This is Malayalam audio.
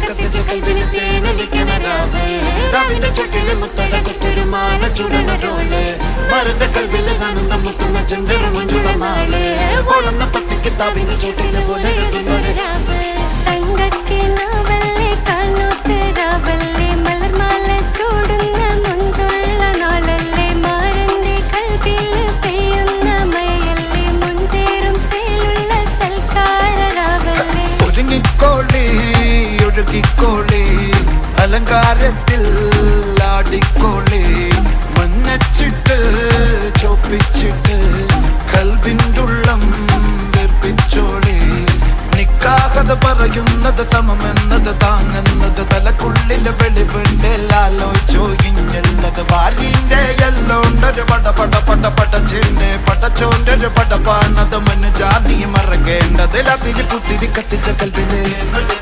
കത്തിച്ച കൽവിലെ തേനലിക്കണ രാവ് രാവിന്റെ ചുട്ടിലെ മുത്തട കുത്തൊരു മാല ചുടണരോള് മരന്റെ കൽവില് കാണുന്ന മുത്തുന്ന ചെഞ്ചറ മുഞ്ചുള്ള നാള് ഓളുന്ന പത്തിക്ക് താവിന്റെ ചുട്ടിലെ പോലെ ഒരു രാവ് തങ്കക്കിനാവല്ലേ കാണാത്ത രാവല്ലേ മലർമാല ചൂടുന്ന മുഞ്ചുള്ള നാളല്ലേ മാരന്റെ കൽവില് പെയ്യുന്ന മയല്ലേ മുഞ്ചേറും ചേലുള്ള സൽക്കാര രാവല്ലേ ഒരുങ്ങിക്കോളി ഒഴുകിക്കോളി അലങ്കാരത്തിൽ ആടിക്കോളി മഞ്ഞച്ചിട്ട് ചോപ്പിച്ചിട്ട് കൽവിൻ്റെ ഉള്ളം വെറുപ്പിച്ചോളി നിക്കാഹത് പറയുന്നത് സമമെന്നത് താങ്ങുന്നത് തലക്കുള്ളില് വെളിവുണ്ടല്ലോ ഇഞ്ഞുള്ളത് വാരിന്റെ എല്ലോണ്ടൊരു പടച്ചിന്റെ പടച്ചോന്റെ ഒരു പടപ്പാണത് മനുജാതി മറക്കേണ്ടത് അതിൽ പുത്തിരി കത്തിച്ച കൽവിലെ